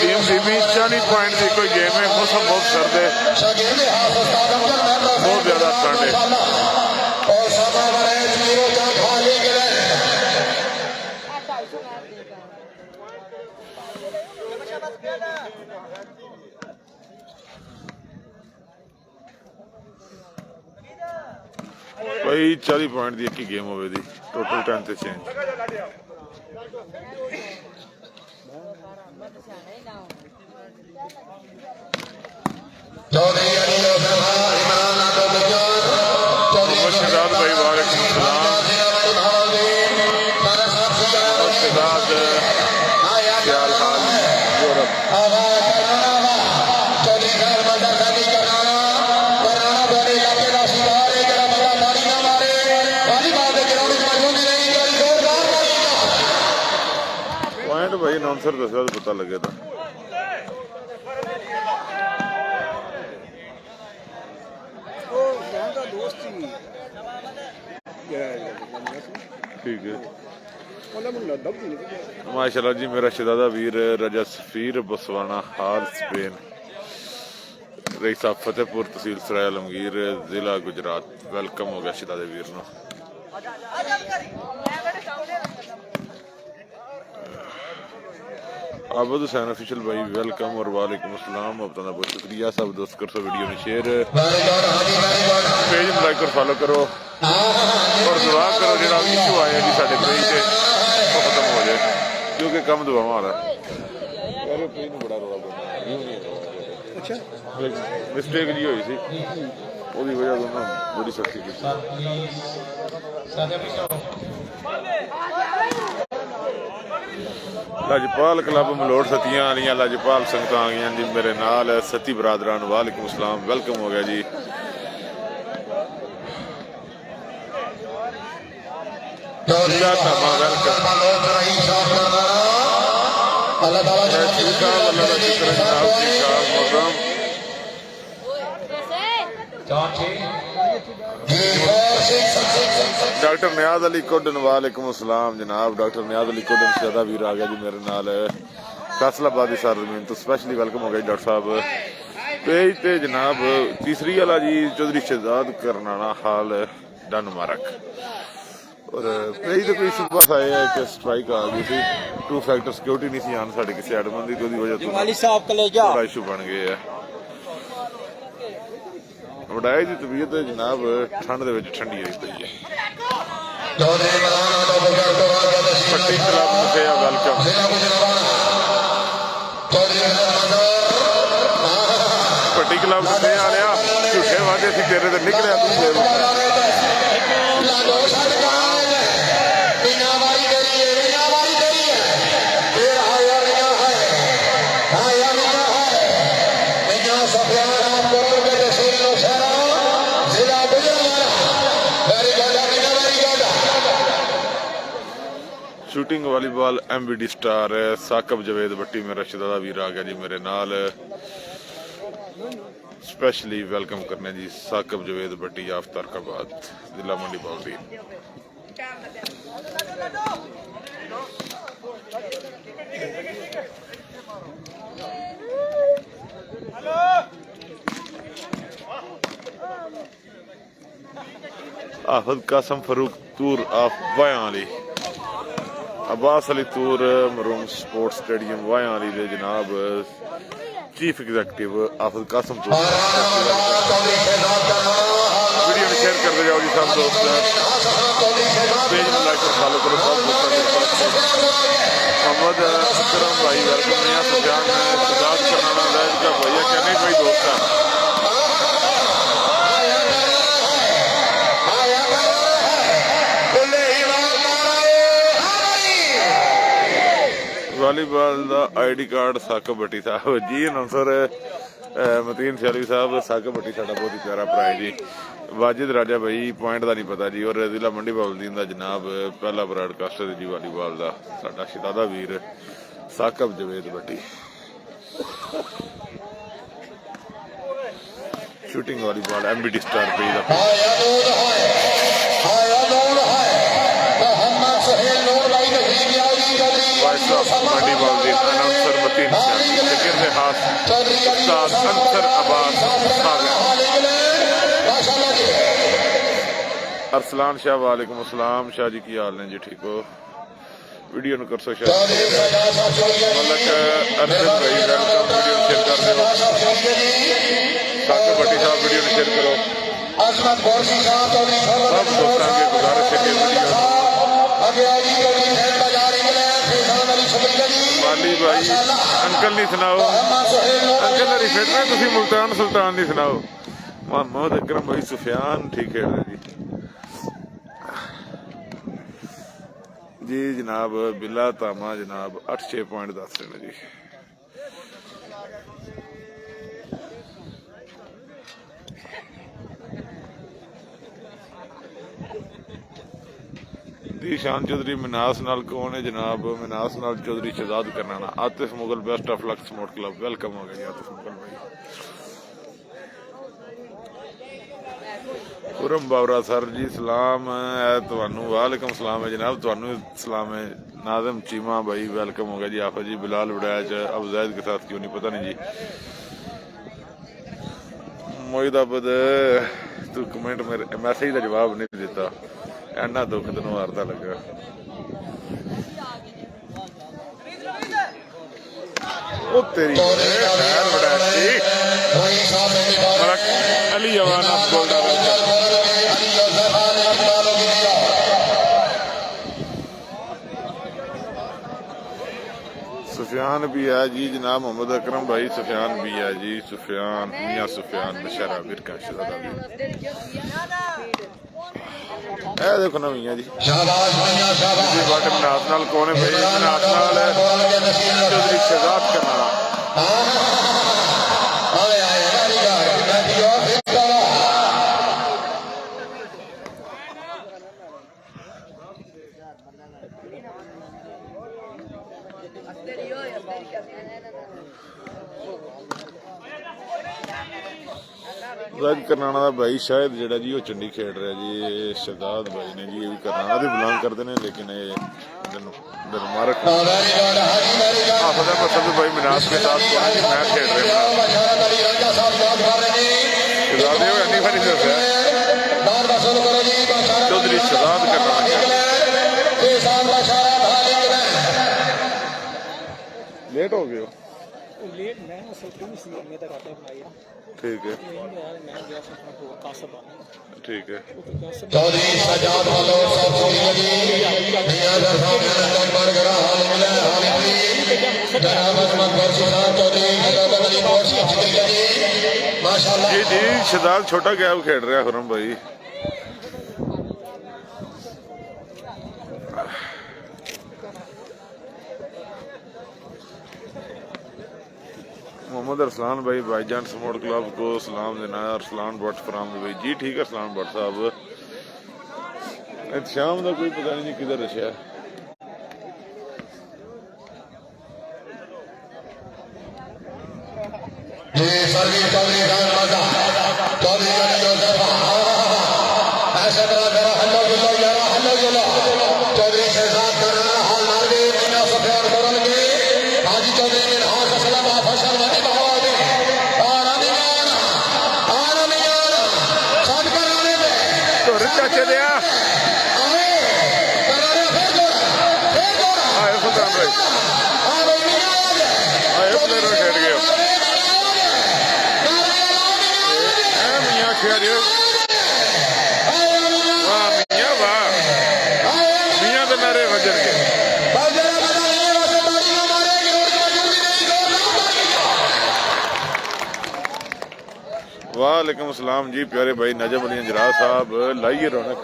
Team बीबी 40 point की कोई game है। मौसम बहुत सर्द है, बहुत ज्यादा ठंड है। भाई 40 पॉइंट की एक ही गेम होगी, टोटल 10 से चेंज। मुर्शिदाबाद भाई वालेकुम अस्सलाम। मुर्शिदाबाद क्या हाल यूरोप। पॉइंट भाई अनाउंसर दस तो पता लगे था। ठीक है माशाल्लाह जी। मेरा शहजादा वीर रजा सफीर बसवाना हाल स्पेन रही साहब फतेहपुर तहसील सराय आलमगीर जिला गुजरात। वेलकम हो गया शहजादे वीर नो। आबद हुसैन ऑफिशियल भाई वेलकम और वालेकुम अस्सलाम। अपना बहुत शुक्रिया सब दोस्त कर सो वीडियो में शेयर पेज में लाइक और फॉलो करो और दुआ करो जो इशू आया जी साढ़े पेज से वो खत्म हो जाए क्योंकि कम दुआ मारा बड़ा रौला अच्छा मिस्टेक जी हुई सी ਉਹਦੀ वजह ਤੋਂ ਨਾ बड़ी सख्ती की। लजपाल क्लब मलोड़ सतियां वालियां लजपाल संगत आ गई जी मेरे नाल सती बरादरान। वालेकुम अस्सलाम वेलकम हो गया जी। डॉक्टर नियाज अली कोडन वालेकुम अस्सलाम जनाब। डॉक्टर नियाज अली कोडन से ज्यादा वीर आ गया जी मेरे नाल फैसलाबादी सरजमीन तो स्पेशली वेलकम हो गया डॉक्टर साहब। पेज पे जनाब तीसरी वाला जी चौधरी शहजाद करनाना हाल डनमार्क और पेज तो कोई सुबह आया है कि स्ट्राइक आ गई थी। 2 फैक्टर सिक्योरिटी नहीं सी आन साढ़े किसी एडमन की तो वजह तो बड़ा इशू बन गए है। वडाया की तबीयत जनाब ठंड दे विच ठंडी आई पई है। पट्टी क्लब मुफिया वेलकम। पट्टी क्लब मुफिया आलिया झूठे वादे सी तेरे ते निकलिया तू shooting volleyball MBD star Saqib Javed Bhatti मेरा शहजादा वीर आ गया जी मेरे नाल। स्पेशली वेलकम करने जी साकब जवेद भट्टी आफ्तार का बाद जिला मंडी बावली। आफद कासम फरूक तूर ऑफ वायाली अब्बास अली तूर मरूम स्पोर्ट्स स्टेडियम वायाली दे जनाब चीफ एग्जीक्यूटिव आफद कासम तूर वीडियो में शेयर करते जाओ जी सब दोस्त। पेज में लाइक और फॉलो करो सब दोस्तों के पास। मोहम्मद अकरम भाई वेलकम। नया सुजान सजाद करनाना लैज का भैया क्या नहीं भाई दोस्त है। वालीबॉल का ID कार्ड साकब भट्टी साहब जी अनाउंसर मतीन सियालवी साहब। साकब भट्टी साडा बहुत ही प्यारा भरा है जी। वाजिद राजा भाई पॉइंट का नहीं पता जी और जिला मंडी बावलदीन का जनाब पहला ब्रॉडकास्टर जी वालीबॉल का साडा शहजादा वीर Saqib Javed Bhatti. Shooting volleyball MBD star page Mandi Bahauddin announcer Mateen शागिर्द खास उस्ताद अंसर अब्बास अरसलान शाह वालेकुम अस्सलाम। शाह जी की हाल ने जी? ठीक हो? वीडियो न कर सो शाह मलक अरशद भाई वेलकम। वीडियो शेयर कर दो। साकिब भट्टी साहब वीडियो शेयर करो। सब दोस्तों की गुजारिश है कि वीडियो माली भाई अंकल नहीं सुनाओ। अंकल हरी फिट ने तुम मुल्तान सुल्तान नहीं सुनाओ। मोहम्मद अकरम भाई सुफियान ठीक खेल रहे जी। जी जनाब बिला तामा जनाब 8-6 पॉइंट दस रहे जी। शान चौधरी मिनास नाल कौन है जनाब? मिनास नाल चौधरी शहजाद करनाना। Atif Mughal best of luck sport club welcome हो गया जी आतिफ मुगल भाई। खुरम बावरा सर जी सलाम है तुहानू। वालेकुम सलाम है जनाब। तुहानू सलाम है। नाज़म चीमा भाई वेलकम हो गया जी। आफा जी बिलाल वड़ैच अब जैद के साथ क्यों नहीं पता नहीं जी। मोहिद अबद तू कमेंट मेरे मैसेज का जवाब नहीं दिता। एना दुख तेन मारता लगा। तेरी अली अवाना सुफियान भी है जी जनाब। मोहम्मद अकरम भाई सुफियान भी है जी। सुफियान मियां सुफियान नशरा बिरका शहजादा भी देखो ना मियां जी। बट मिनास नाल कौन है भाई? मिनास नाल चौधरी शहजाद करनाना। जैद करनाना का भाई शायद जेड़ा जी चंडी खेड रहा जी। शहजाद भाई ने जी ये भी करनाना भी बिलोंग करते हैं लेकिन मुबारक भाई मिनास के साथ मैच खेड रहे चौधरी शहजाद करनाना। लेट हो गए ठीक है ठीक है। जी जी शहजाद छोटा गैप खेड रहा खुरम भाई। मोहम्मद अरसलान भाई भाईजान स्पोर्ट क्लब को सलाम देना है। अरसलान भट्ट फ्राम भाई जी ठीक है। अरसलान भट्ट साहब शाम का कोई पता नहीं किधर रशिया। चाचे दिया सुल्तान भाई प्लेयर खेल गए मियाँ खेल वाह मियाँ वाह मियाँ तो नारे बजन गए। वालेकुम अस्सलाम जी प्यारे भाई नजम अली अंजरा साहब लाइए रौनक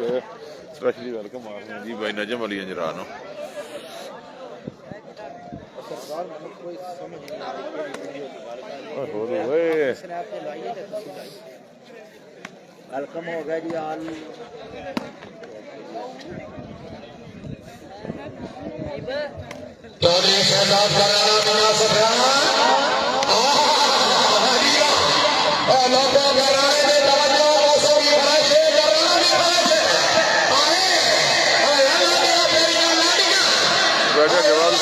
स्पेशली वेलकम आ रहे हैं जी भाई नजम अली अंजरा नो। वेलकम हो गया जी हाल जवाब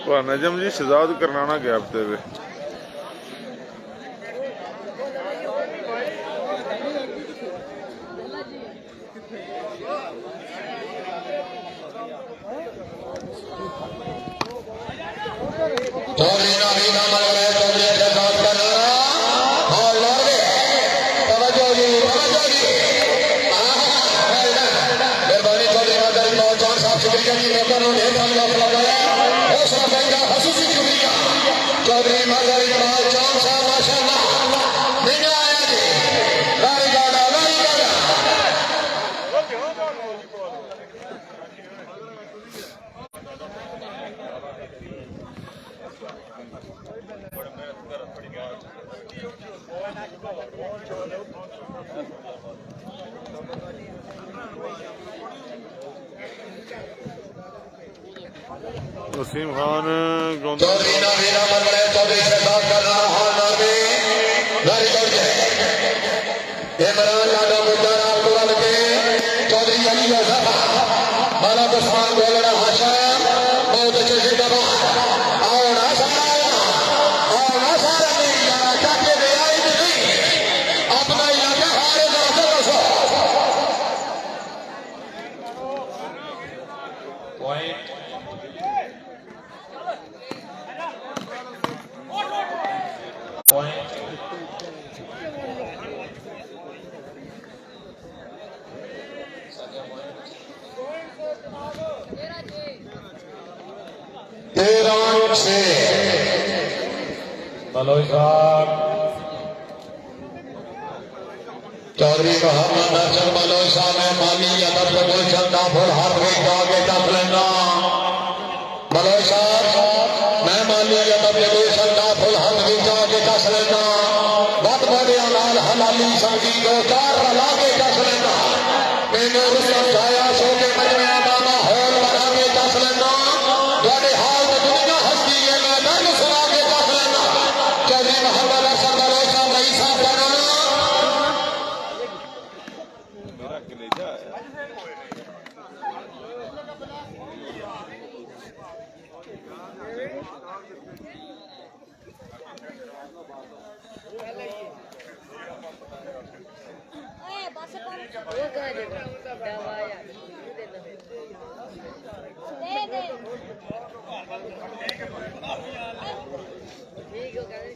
नजम जी शहजाद करनाना गैप ते वे वसीम खान चौधरी मोहम्मद हसन बलोच साहब है माली अदब गुलशन का फुल हाथ में आगे दस लेना बलोच साहब मैं माली अदब गुलशन का फुल हाथ में आगे दस लेना बहुत बड़े नाल हलाली संगी दो चार रला के दस लेना मैंने समझाया सो के मजमे मामा होल बना के दस लेना बड़े हाल में दुनिया हंसती है मैं दर्द सुना के दस लेना चौधरी मोहम्मद हसन बलोच साहब रईस साहब बना दे